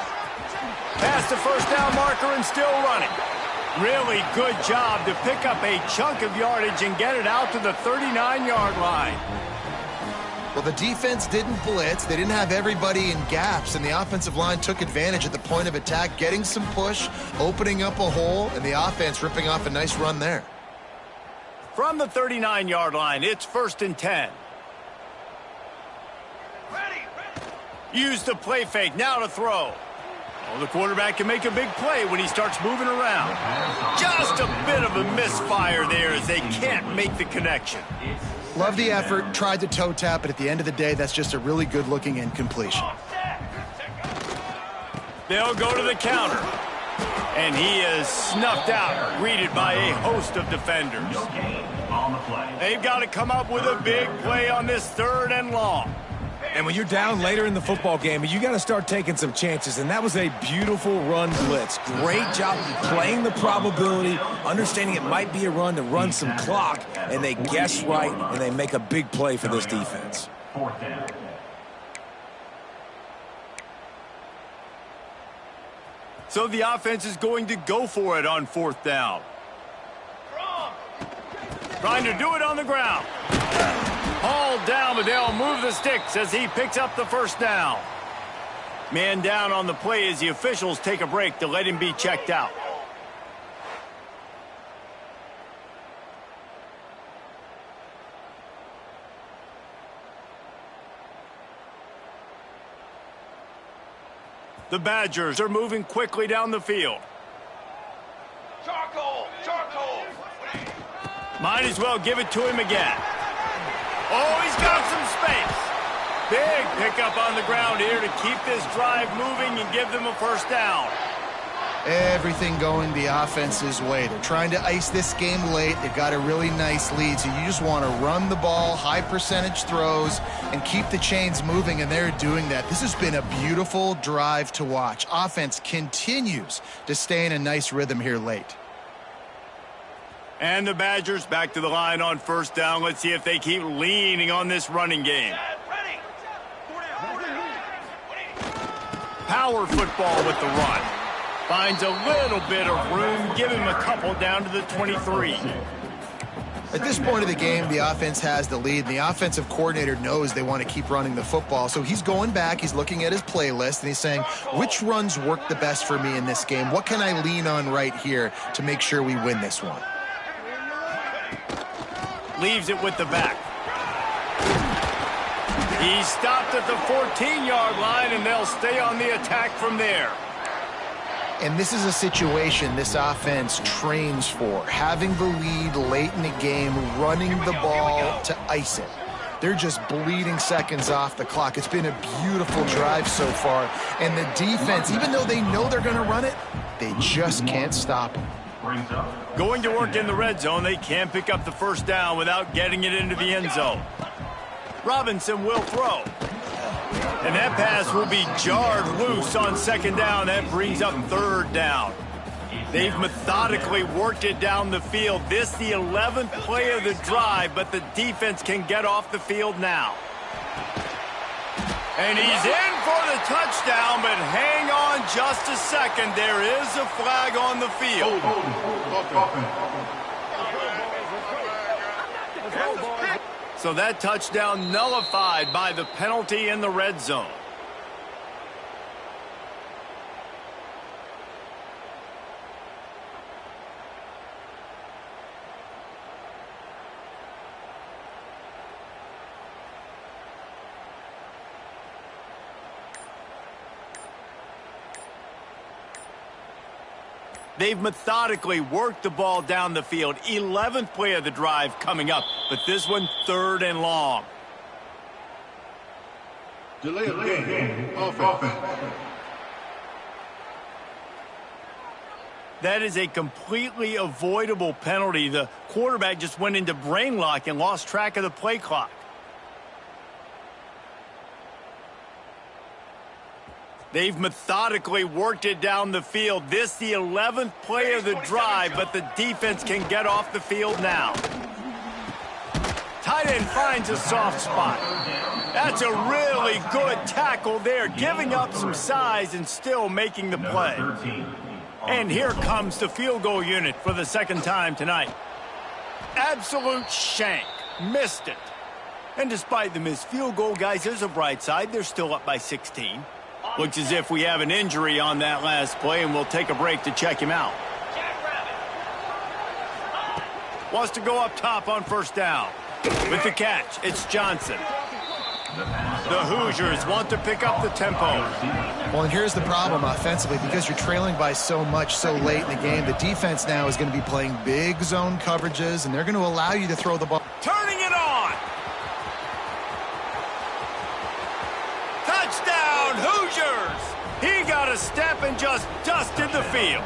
Past the first down marker and still running. Really good job to pick up a chunk of yardage and get it out to the 39-yard line. Well, the defense didn't blitz. They didn't have everybody in gaps, and the offensive line took advantage at the point of attack, getting some push, opening up a hole, and the offense ripping off a nice run there. From the 39-yard line, it's 1st and 10. Use the play fake, now to throw. Well, the quarterback can make a big play when he starts moving around. Just a bit of a misfire there as they can't make the connection. Love the effort, tried to toe tap, but at the end of the day, that's just a really good-looking incompletion. They'll go to the counter. And he is snuffed out, greeted by a host of defenders. They've got to come up with a big play on this 3rd and long. And when you're down later in the football game, you got to start taking some chances. And that was a beautiful run blitz. Great job playing the probability, understanding it might be a run to run some clock. And they guess right, and they make a big play for this defense. 4th down. So the offense is going to go for it on 4th down. Trying to do it on the ground. Hauled down, but they'll move the sticks as he picks up the first down. Man down on the play as the officials take a break to let him be checked out. The Badgers are moving quickly down the field. Charcoal! Charcoal! Might as well give it to him again. Oh, he's got some space. Big pickup on the ground here to keep this drive moving and give them a first down. Everything going the offense's way. They're trying to ice this game late. They've got a really nice lead, so you just want to run the ball, high percentage throws, and keep the chains moving, and they're doing that. This has been a beautiful drive to watch. Offense continues to stay in a nice rhythm here late. And the Badgers back to the line on first down. Let's see if they keep leaning on this running game. Power football with the run. Finds a little bit of room. Give him a couple down to the 23. At this point of the game, the offense has the lead. The offensive coordinator knows they want to keep running the football. So he's going back, he's looking at his playlist, and he's saying, which runs work the best for me in this game? What can I lean on right here to make sure we win this one? Leaves it with the back. He stopped at the 14-yard line, and they'll stay on the attack from there. And this is a situation this offense trains for. Having the lead late in the game, running the ball to ice it. They're just bleeding seconds off the clock. It's been a beautiful drive so far. And the defense, even though they know they're going to run it, they just can't stop them. Going to work in the red zone, they can't pick up the first down without getting it into the end zone. Robinson will throw. And that pass will be jarred loose on second down. That brings up third down. They've methodically worked it down the field. This the 11th play of the drive, but the defense can get off the field now. And he's in for the touchdown, but hang on just a second. There is a flag on the field. So that touchdown nullified by the penalty in the red zone. They've methodically worked the ball down the field. 11th play of the drive coming up, but this one third and long. Delay of game. Offense. That is a completely avoidable penalty. The quarterback just went into brain lock and lost track of the play clock. They've methodically worked it down the field. This the 11th play of the drive, but the defense can get off the field now. Tight end finds a soft spot. That's a really good tackle there, giving up some size and still making the play. And here comes the field goal unit for the second time tonight. Absolute shank. Missed it. And despite the missed field goal, guys, there's a bright side. They're still up by 16. Looks as if we have an injury on that last play, and we'll take a break to check him out. Wants to go up top on first down. With the catch, it's Johnson. The Hoosiers want to pick up the tempo. Well, and here's the problem offensively. Because you're trailing by so much so late in the game, the defense now is going to be playing big zone coverages, and they're going to allow you to throw the ball. Turning it on. Touchdown, Hoosiers! He got a step and just dusted the field.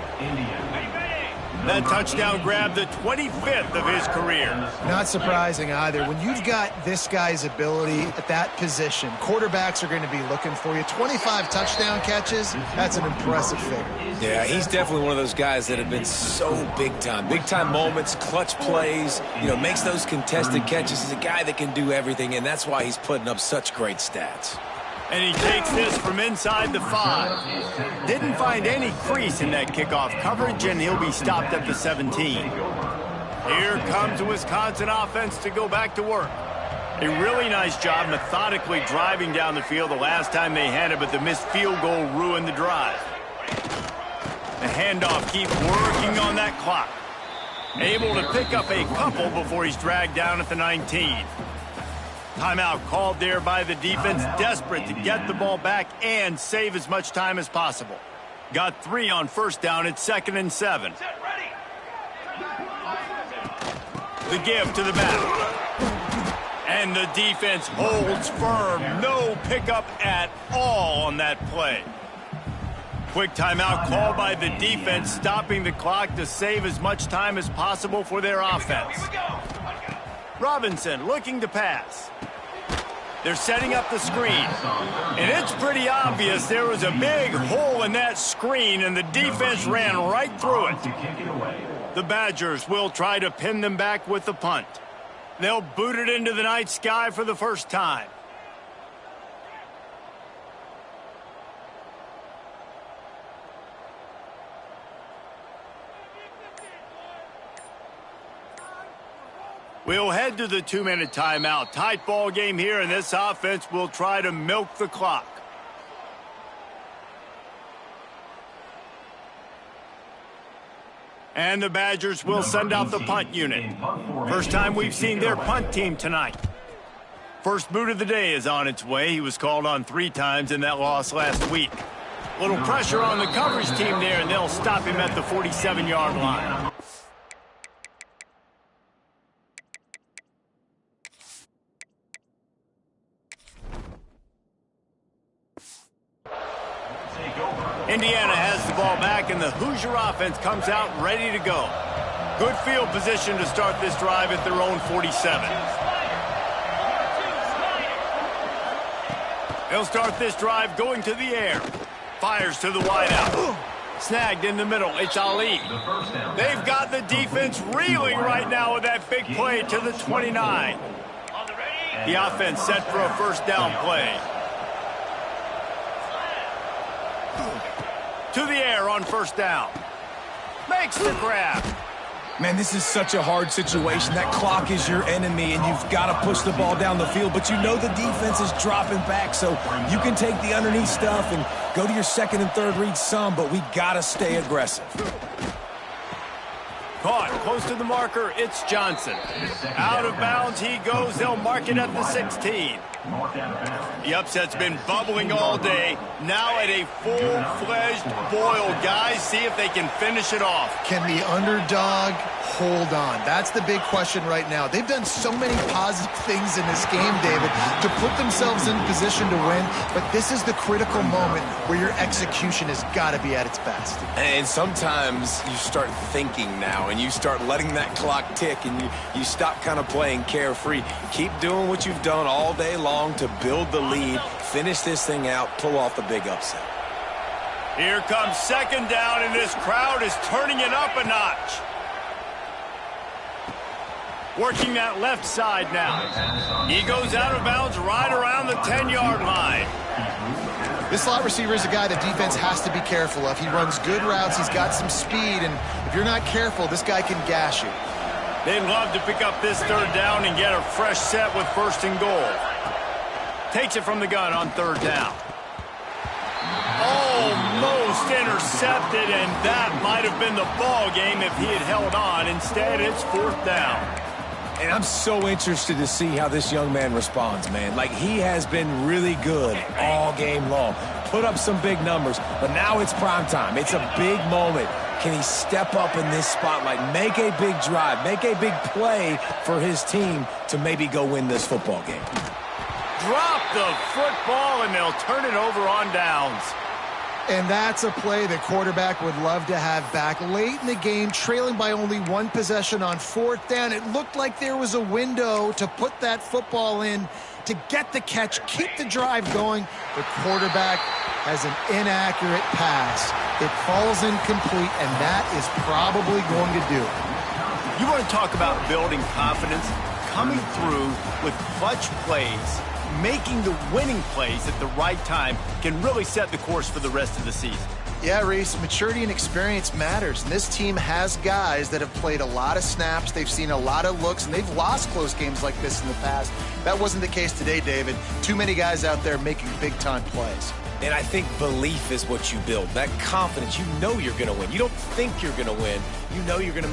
That touchdown grabbed the 25th of his career. Not surprising either. When you've got this guy's ability at that position, quarterbacks are going to be looking for you. 25 touchdown catches, that's an impressive figure. Yeah, he's definitely one of those guys that have been so big time. Big time moments, clutch plays, makes those contested catches. He's a guy that can do everything, and that's why he's putting up such great stats. And he takes this from inside the 5. Didn't find any crease in that kickoff coverage, and he'll be stopped at the 17. Here comes the Wisconsin offense to go back to work. A really nice job methodically driving down the field the last time they had it, but the missed field goal ruined the drive. The handoff keeps working on that clock. Able to pick up a couple before he's dragged down at the 19. Timeout called there by the defense, desperate to get the ball back and save as much time as possible. Got 3 on first down at 2nd and 7. The give to the back. And the defense holds firm. No pickup at all on that play. Quick timeout called by the defense, stopping the clock to save as much time as possible for their offense. Robinson looking to pass. They're setting up the screen. And it's pretty obvious there was a big hole in that screen, and the defense ran right through it. The Badgers will try to pin them back with the punt. They'll boot it into the night sky for the first time. We'll head to the 2-minute timeout. Tight ball game here, and this offense will try to milk the clock. And the Badgers will send out the punt unit. First time we've seen their punt team tonight. First boot of the day is on its way. He was called on 3 times in that loss last week. A little pressure on the coverage team there, and they'll stop him at the 47-yard line. Indiana has the ball back, and the Hoosier offense comes out ready to go. Good field position to start this drive at their own 47. They'll start this drive going to the air. Fires to the wideout. Snagged in the middle. It's Ali. They've got the defense reeling right now with that big play to the 29. The offense set for a first down play. To the air on first down. Makes the grab. Man, this is such a hard situation. That clock is your enemy, and you've got to push the ball down the field. But you know the defense is dropping back, so you can take the underneath stuff and go to your second and third read some, but we got to stay aggressive. Caught close to the marker. It's Johnson. Out of bounds he goes. They'll mark it at the 16. The upset's been bubbling all day. Now at a full-fledged boil. Guys, see if they can finish it off. Can the underdog hold on? That's the big question right now. They've done so many positive things in this game, David, to put themselves in position to win, but this is the critical moment where your execution has got to be at its best. And sometimes you start thinking now, and you start letting that clock tick, and you stop kind of playing carefree. Keep doing what you've done all day long to build the lead, finish this thing out, pull off the big upset. Here comes second down, and this crowd is turning it up a notch. Working that left side now. He goes out of bounds right around the 10-yard line. This slot receiver is a guy the defense has to be careful of. He runs good routes. He's got some speed, and if you're not careful, this guy can gash you. They'd love to pick up this third down and get a fresh set with first and goal. Takes it from the gun on third down. Almost intercepted, and that might have been the ball game if he had held on. Instead, it's fourth down. And I'm so interested to see how this young man responds, man. Like, he has been really good all game long. Put up some big numbers, but now it's prime time. It's a big moment. Can he step up in this spotlight, make a big drive, make a big play for his team to maybe go win this football game? Drop the football, and they'll turn it over on downs. And that's a play the quarterback would love to have back. Late in the game, trailing by only 1 possession on fourth down, it looked like there was a window to put that football in to get the catch, keep the drive going. The quarterback has an inaccurate pass. It falls incomplete, and that is probably going to do it. You want to talk about building confidence? Coming through with clutch plays, making the winning plays at the right time can really set the course for the rest of the season. Yeah, Reese, maturity and experience matters. And this team has guys that have played a lot of snaps. They've seen a lot of looks, and they've lost close games like this in the past. That wasn't the case today, David. Too many guys out there making big-time plays. And I think belief is what you build. That confidence, you know you're going to win. You don't think you're going to win. You know you're going to